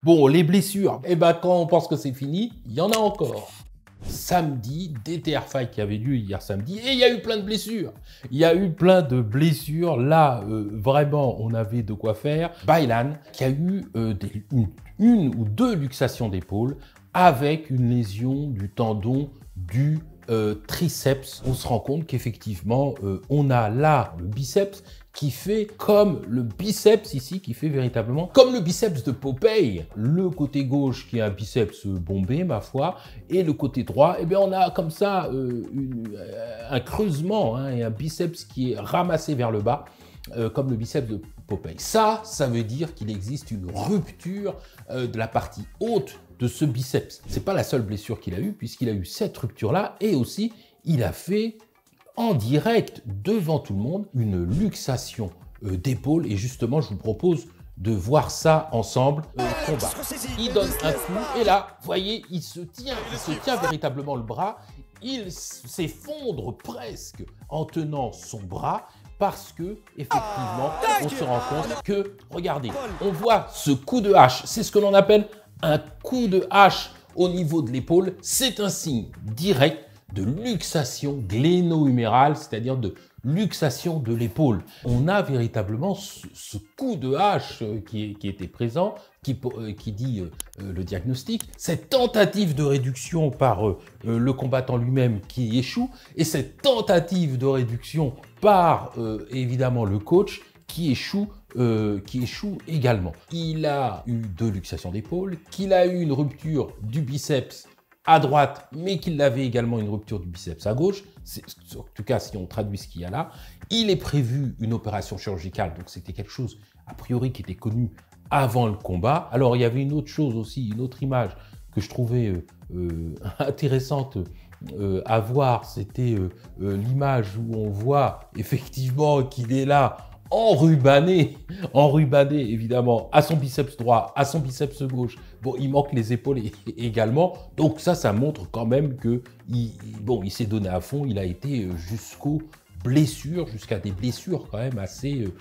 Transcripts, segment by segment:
Bon, les blessures, eh ben, quand on pense que c'est fini, il y en a encore. Samedi, DTR Fight qui avait lieu hier samedi, et il y a eu plein de blessures. Il y a eu plein de blessures. Là, vraiment, on avait de quoi faire. Baylan qui a eu une ou deux luxations d'épaule avec une lésion du tendon du triceps. On se rend compte qu'effectivement, on a là le biceps qui fait comme le biceps ici, qui fait véritablement comme le biceps de Popeye. Le côté gauche qui est un biceps bombé, ma foi, et le côté droit, eh bien, on a comme ça un creusement et un biceps qui est ramassé vers le bas, comme le biceps de Popeye. Ça veut dire qu'il existe une rupture de la partie haute de ce biceps. C'est pas la seule blessure qu'il a eue, puisqu'il a eu cette rupture-là, et aussi, il a fait en direct, devant tout le monde, une luxation d'épaule. Et justement, je vous propose de voir ça ensemble. Combat. Il donne un coup, et là, vous voyez, il se tient véritablement le bras. Il s'effondre presque en tenant son bras, parce que, effectivement, on se rend compte que, regardez, on voit ce coup de hache, c'est ce que l'on appelle un coup de hache au niveau de l'épaule. C'est un signe direct de luxation gléno-humérale, c'est-à-dire de luxation de l'épaule. On a véritablement ce coup de hache qui était présent, qui dit le diagnostic, cette tentative de réduction par le combattant lui-même qui échoue, et cette tentative de réduction par évidemment le coach qui échoue également. Il a eu deux luxations d'épaule, qu'il a eu une rupture du biceps à droite, mais qu'il avait également une rupture du biceps à gauche, en tout cas si on traduit ce qu'il y a là. Il est prévu une opération chirurgicale, donc c'était quelque chose a priori qui était connu avant le combat. Alors il y avait une autre chose aussi, une autre image que je trouvais intéressante à voir, c'était l'image où on voit effectivement qu'il est là enrubanné évidemment à son biceps droit, à son biceps gauche. Bon, il manque les épaules également, donc ça montre quand même que il s'est donné à fond, il a été jusqu'aux blessures, jusqu'à des blessures quand même assez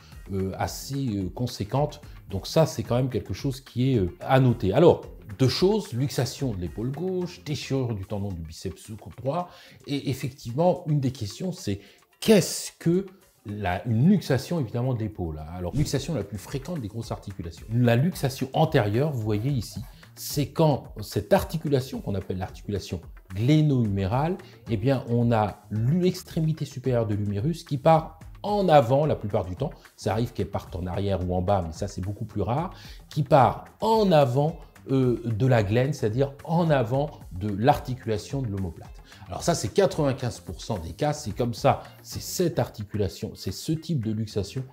conséquentes. Donc ça, c'est quand même quelque chose qui est à noter. Alors, deux choses, luxation de l'épaule gauche, déchirure du tendon du biceps droit, et effectivement, une des questions, c'est qu'est-ce que une luxation évidemment de l'épaule. Alors, luxation la plus fréquente des grosses articulations. La luxation antérieure, vous voyez ici, c'est quand cette articulation, qu'on appelle l'articulation gléno-humérale, eh bien, on a l'extrémité supérieure de l'humérus qui part en avant la plupart du temps. Ça arrive qu'elle parte en arrière ou en bas, mais ça, c'est beaucoup plus rare. Qui part en avant de la glène, c'est-à-dire en avant de l'articulation de l'omoplate. Alors ça, c'est 95% des cas, c'est comme ça, c'est cette articulation, c'est ce type de luxation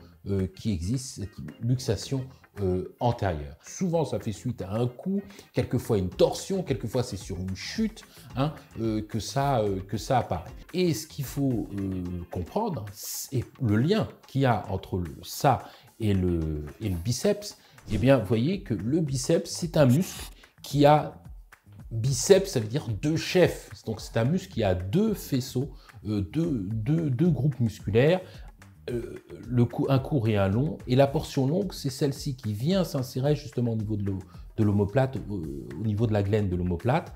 qui existe, cette luxation antérieure. Souvent, ça fait suite à un coup, quelquefois une torsion, quelquefois c'est sur une chute que ça apparaît. Et ce qu'il faut comprendre, c'est le lien qu'il y a entre ça et le biceps. Eh bien, vous voyez que le biceps, c'est un muscle qui a biceps, ça veut dire deux chefs. Donc, c'est un muscle qui a deux faisceaux, deux groupes musculaires, un court et un long. Et la portion longue, c'est celle-ci qui vient s'insérer justement au niveau de l'omoplate, au niveau de la glène de l'omoplate.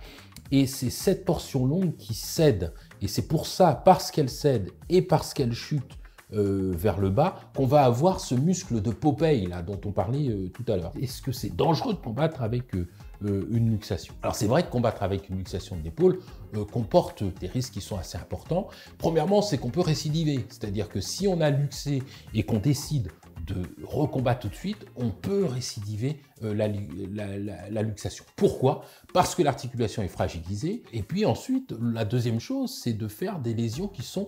Et c'est cette portion longue qui cède. Et c'est pour ça, parce qu'elle cède et parce qu'elle chute vers le bas, qu'on va avoir ce muscle de Popeye là, dont on parlait tout à l'heure. Est-ce que c'est dangereux de combattre avec une luxation? Alors c'est vrai que combattre avec une luxation de l'épaule comporte des risques qui sont assez importants. Premièrement, c'est qu'on peut récidiver, c'est-à-dire que si on a luxé et qu'on décide de recombattre tout de suite, on peut récidiver la luxation. Pourquoi? Parce que l'articulation est fragilisée. Et puis ensuite, la deuxième chose, c'est de faire des lésions qui sont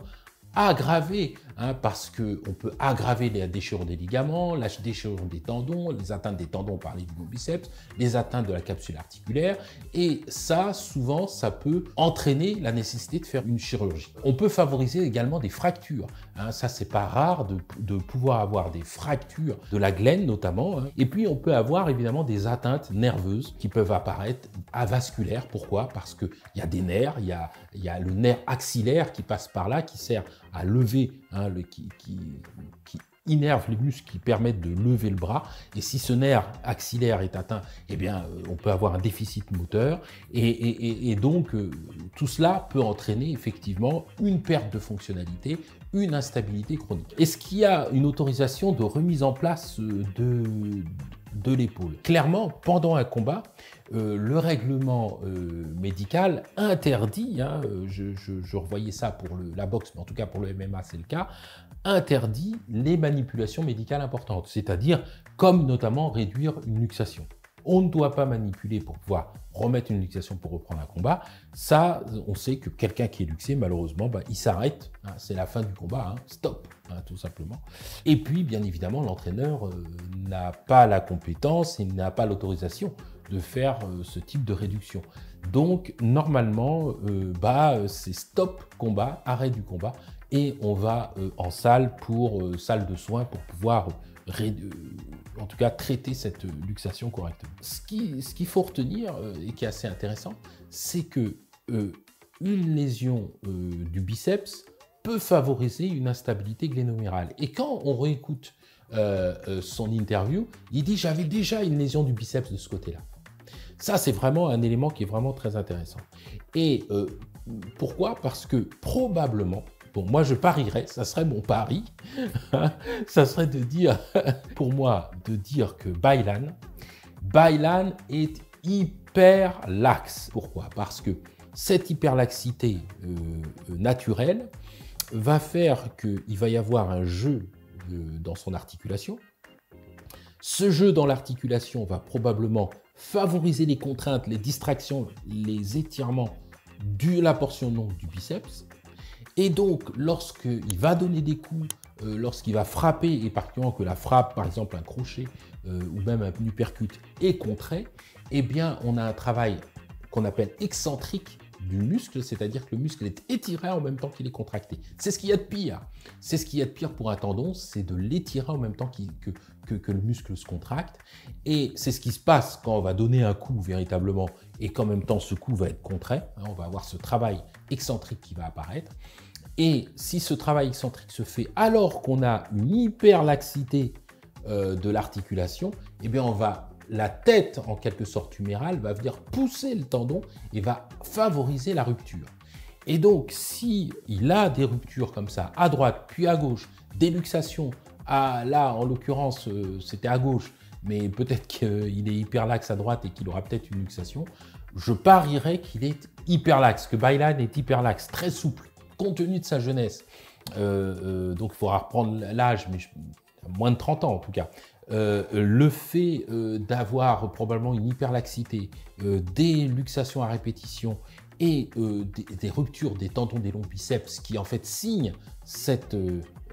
aggravées, parce qu'on peut aggraver la déchirure des ligaments, la déchirure des tendons, les atteintes des tendons, on parlait du biceps, les atteintes de la capsule articulaire, et ça, souvent, ça peut entraîner la nécessité de faire une chirurgie. On peut favoriser également des fractures, ça, c'est pas rare de pouvoir avoir des fractures de la glène notamment, et puis on peut avoir évidemment des atteintes nerveuses qui peuvent apparaître avasculaires. Pourquoi? Parce qu'il y a des nerfs, il y a le nerf axillaire qui passe par là, qui sert à lever, qui innerve les muscles qui permettent de lever le bras. Et si ce nerf axillaire est atteint, eh bien, on peut avoir un déficit moteur. Et donc, tout cela peut entraîner effectivement une perte de fonctionnalité, une instabilité chronique. Est-ce qu'il y a une autorisation de remise en place de l'épaule? Clairement, pendant un combat, le règlement médical interdit, hein, je revoyais ça pour la boxe, mais en tout cas pour le MMA c'est le cas, interdit les manipulations médicales importantes, c'est-à-dire comme notamment réduire une luxation. On ne doit pas manipuler pour pouvoir remettre une luxation pour reprendre un combat. Ça, on sait que quelqu'un qui est luxé, malheureusement, il s'arrête. Hein, c'est la fin du combat, hein, stop, hein, tout simplement. Et puis, bien évidemment, l'entraîneur n'a pas la compétence et n'a pas l'autorisation de faire ce type de réduction. Donc, normalement, c'est stop combat, arrêt du combat, et on va en salle salle de soins pour pouvoir en tout cas traiter cette luxation correctement. Ce qu'il faut retenir et qui est assez intéressant, c'est que une lésion du biceps peut favoriser une instabilité glénomérale. Et quand on réécoute son interview, il dit « j'avais déjà une lésion du biceps de ce côté-là ». Ça, c'est vraiment un élément qui est vraiment très intéressant. Et pourquoi? Parce que probablement, bon, moi je parierais, ça serait mon pari, ça serait de dire, pour moi, de dire que Baylan est hyper laxe. Pourquoi? Parce que cette hyperlaxité naturelle va faire qu'il va y avoir un jeu dans son articulation. Ce jeu dans l'articulation va probablement favoriser les contraintes, les distractions, les étirements de la portion longue du biceps. Et donc, lorsqu'il va donner des coups, lorsqu'il va frapper, et particulièrement que la frappe, par exemple un crochet ou même un uppercut est contrait, eh bien, on a un travail qu'on appelle excentrique du muscle, c'est-à-dire que le muscle est étiré en même temps qu'il est contracté. C'est ce qu'il y a de pire. C'est ce qu'il y a de pire pour un tendon, c'est de l'étirer en même temps que le muscle se contracte. Et c'est ce qui se passe quand on va donner un coup véritablement et qu'en même temps ce coup va être contrait. On va avoir ce travail excentrique qui va apparaître. Et si ce travail excentrique se fait alors qu'on a une hyperlaxité de l'articulation, eh bien la tête, en quelque sorte humérale, va venir pousser le tendon et va favoriser la rupture. Et donc, si il a des ruptures comme ça, à droite, puis à gauche, des luxations, là, en l'occurrence, c'était à gauche, mais peut-être qu'il est hyperlaxe à droite et qu'il aura peut-être une luxation, je parierais qu'il est hyperlaxe, que Baylan est hyperlaxe, très souple, compte tenu de sa jeunesse. Donc, il faudra reprendre l'âge, mais moins de 30 ans en tout cas. Le fait d'avoir probablement une hyperlaxité, des luxations à répétition et des ruptures des tendons des longs biceps qui en fait signent cette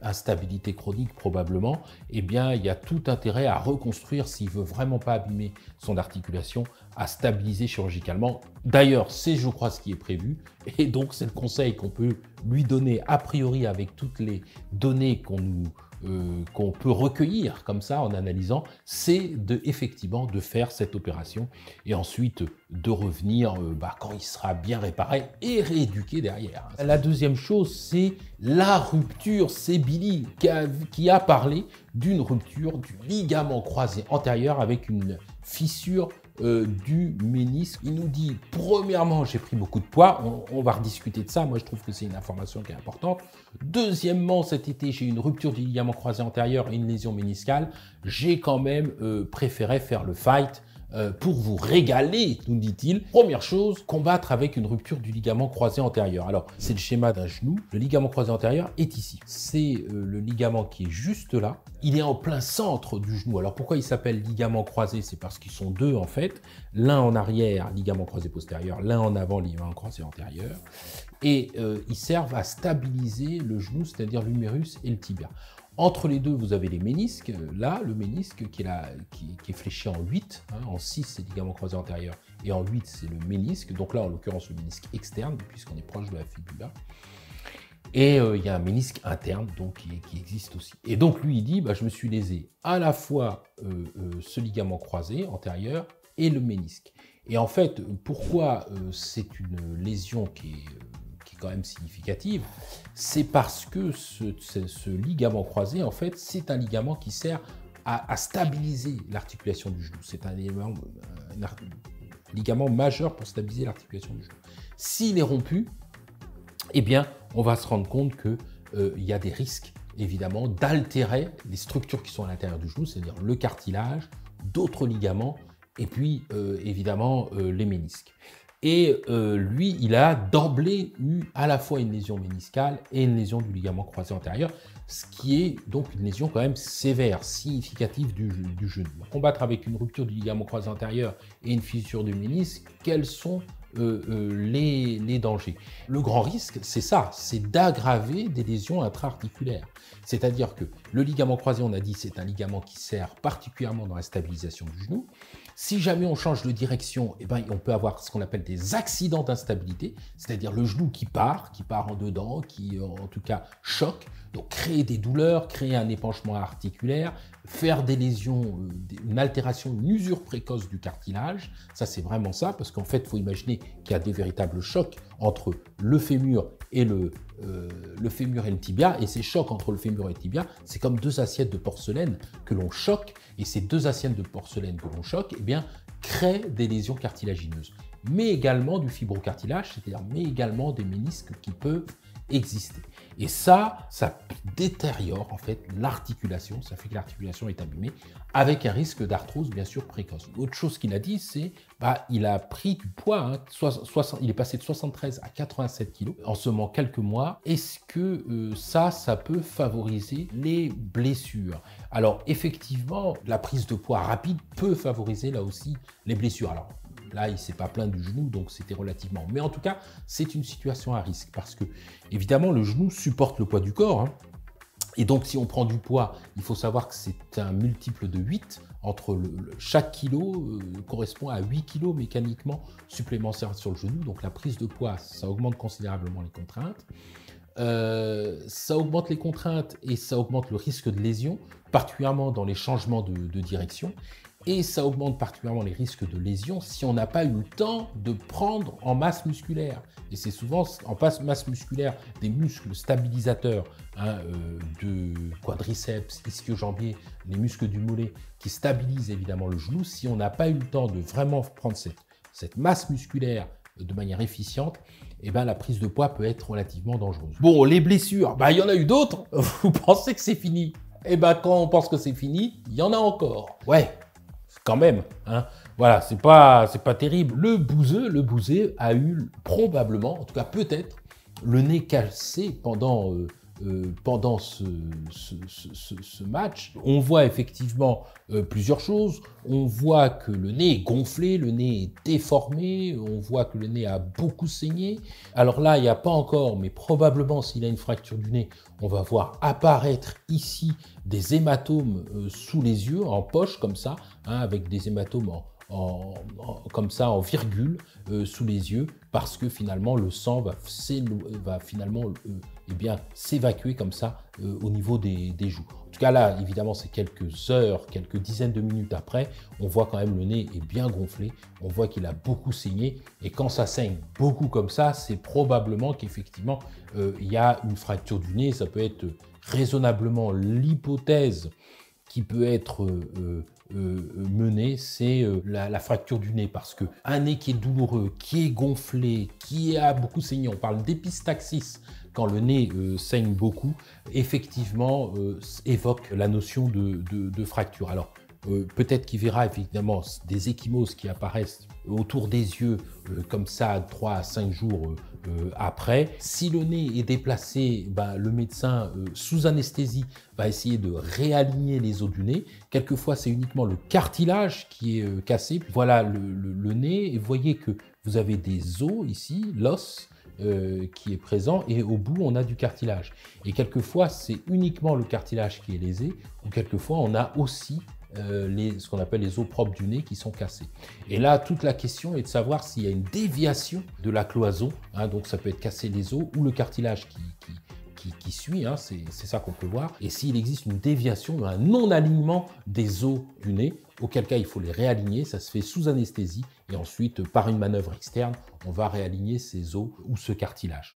instabilité chronique probablement, eh bien il y a tout intérêt à reconstruire s'il veut vraiment pas abîmer son articulation, à stabiliser chirurgicalement. D'ailleurs, c'est je crois ce qui est prévu et donc c'est le conseil qu'on peut lui donner a priori avec toutes les données qu'on peut recueillir comme ça en analysant, c'est effectivement de faire cette opération et ensuite de revenir quand il sera bien réparé et rééduqué derrière. La deuxième chose, c'est la rupture. C'est Billy qui a parlé d'une rupture du ligament croisé antérieur avec une fissure du ménisque. Il nous dit, premièrement, j'ai pris beaucoup de poids, on va rediscuter de ça, moi je trouve que c'est une information qui est importante. Deuxièmement, cet été, j'ai eu une rupture du ligament croisé antérieur et une lésion méniscale. J'ai quand même préféré faire le fight pour vous régaler, nous dit-il. Première chose, combattre avec une rupture du ligament croisé antérieur. Alors, c'est le schéma d'un genou. Le ligament croisé antérieur est ici. C'est le ligament qui est juste là. Il est en plein centre du genou. Alors, pourquoi il s'appelle ligament croisé? C'est parce qu'ils sont deux, en fait. L'un en arrière, ligament croisé postérieur. L'un en avant, ligament croisé antérieur. Et ils servent à stabiliser le genou, c'est-à-dire l'humérus et le tibia. Entre les deux, vous avez les ménisques. Là, le ménisque qui est fléché en 8. En 6, c'est le ligament croisé antérieur. Et en 8, c'est le ménisque. Donc là, en l'occurrence, le ménisque externe, puisqu'on est proche de la fibula. Et il y a un ménisque interne donc, qui existe aussi. Et donc, lui, il dit, je me suis lésé à la fois ce ligament croisé antérieur et le ménisque. Et en fait, pourquoi c'est une lésion qui est qui est quand même significative, c'est parce que ce ligament croisé, en fait, c'est un ligament qui sert à stabiliser l'articulation du genou. C'est un ligament majeur pour stabiliser l'articulation du genou. S'il est rompu, eh bien, on va se rendre compte qu'il y a des risques, évidemment, d'altérer les structures qui sont à l'intérieur du genou, c'est-à-dire le cartilage, d'autres ligaments, et puis, évidemment, les ménisques. Et lui, il a d'emblée eu à la fois une lésion méniscale et une lésion du ligament croisé antérieur, ce qui est donc une lésion quand même sévère, significative du genou. Combattre avec une rupture du ligament croisé antérieur et une fissure du ménisque, quels sont les dangers? Le grand risque, c'est ça, c'est d'aggraver des lésions intra-articulaires. C'est-à-dire que le ligament croisé, on a dit, c'est un ligament qui sert particulièrement dans la stabilisation du genou. Si jamais on change de direction, eh ben, on peut avoir ce qu'on appelle des accidents d'instabilité, c'est-à-dire le genou qui part en dedans, qui en tout cas choque, donc créer des douleurs, créer un épanchement articulaire, faire des lésions, une altération, une usure précoce du cartilage. Ça, c'est vraiment ça, parce qu'en fait, il faut imaginer qu'il y a des véritables chocs entre le fémur et le tibia, et ces chocs entre le fémur et le tibia, c'est comme deux assiettes de porcelaine que l'on choque, et ces deux assiettes de porcelaine que l'on choque, eh bien, créent des lésions cartilagineuses, mais également du fibrocartilage, c'est-à-dire mais également des ménisques qui peuvent exister. Et ça détériore en fait l'articulation, ça fait que l'articulation est abîmée, avec un risque d'arthrose bien sûr précoce. Autre chose qu'il a dit, c'est il a pris du poids, il est passé de 73 à 87 kg en seulement quelques mois. Est-ce que ça peut favoriser les blessures? Alors effectivement, la prise de poids rapide peut favoriser là aussi les blessures. Alors là, il ne s'est pas plaint du genou, donc c'était relativement. Mais en tout cas, c'est une situation à risque parce que, évidemment, le genou supporte le poids du corps. Hein. Et donc, si on prend du poids, il faut savoir que c'est un multiple de 8. Entre chaque kilo correspond à 8 kg mécaniquement supplémentaires sur le genou. Donc, la prise de poids, ça augmente considérablement les contraintes. Ça augmente les contraintes et ça augmente le risque de lésion, particulièrement dans les changements de direction. Et ça augmente particulièrement les risques de lésion si on n'a pas eu le temps de prendre en masse musculaire. Et c'est souvent en masse musculaire des muscles stabilisateurs de quadriceps, ischio-jambier, les muscles du mollet qui stabilisent évidemment le genou. Si on n'a pas eu le temps de vraiment prendre cette masse musculaire de manière efficiente, eh ben, la prise de poids peut être relativement dangereuse. Bon, les blessures, il y en a eu d'autres. Vous pensez que c'est fini? Eh ben, quand on pense que c'est fini, il y en a encore. Ouais. Quand même, hein. Voilà, c'est pas terrible. Le bouseux a eu probablement, en tout cas peut-être, le nez cassé pendant ce match. On voit effectivement plusieurs choses. On voit que le nez est gonflé, le nez est déformé, on voit que le nez a beaucoup saigné. Alors là, il n'y a pas encore, mais probablement s'il a une fracture du nez, on va voir apparaître ici des hématomes sous les yeux, en poche comme ça, hein, avec des hématomes comme ça en virgule sous les yeux, parce que finalement le sang va finalement s'évacuer comme ça au niveau des joues. En tout cas là, évidemment, c'est quelques heures, quelques dizaines de minutes après, on voit quand même le nez est bien gonflé, on voit qu'il a beaucoup saigné, et quand ça saigne beaucoup comme ça, c'est probablement qu'effectivement il y a une fracture du nez. Ça peut être raisonnablement l'hypothèse qui peut être menée, c'est la fracture du nez, parce qu'un nez qui est douloureux, qui est gonflé, qui a beaucoup saigné, on parle d'épistaxis, quand le nez saigne beaucoup, effectivement évoque la notion de fracture. Alors, peut-être qu'il verra évidemment des ecchymoses qui apparaissent autour des yeux comme ça 3 à 5 jours après. Si le nez est déplacé, le médecin sous anesthésie va essayer de réaligner les os du nez. Quelquefois, c'est uniquement le cartilage qui est cassé. Voilà le nez, et vous voyez que vous avez des os ici, l'os, qui est présent, et au bout on a du cartilage. Et quelquefois c'est uniquement le cartilage qui est lésé, ou quelquefois on a aussi ce qu'on appelle les os propres du nez qui sont cassés. Et là, toute la question est de savoir s'il y a une déviation de la cloison, hein, donc ça peut être casser les os ou le cartilage qui suit, hein, c'est ça qu'on peut voir, et s'il existe une déviation, un non-alignement des os du nez, auquel cas il faut les réaligner. Ça se fait sous anesthésie, et ensuite par une manœuvre externe, on va réaligner ces os ou ce cartilage.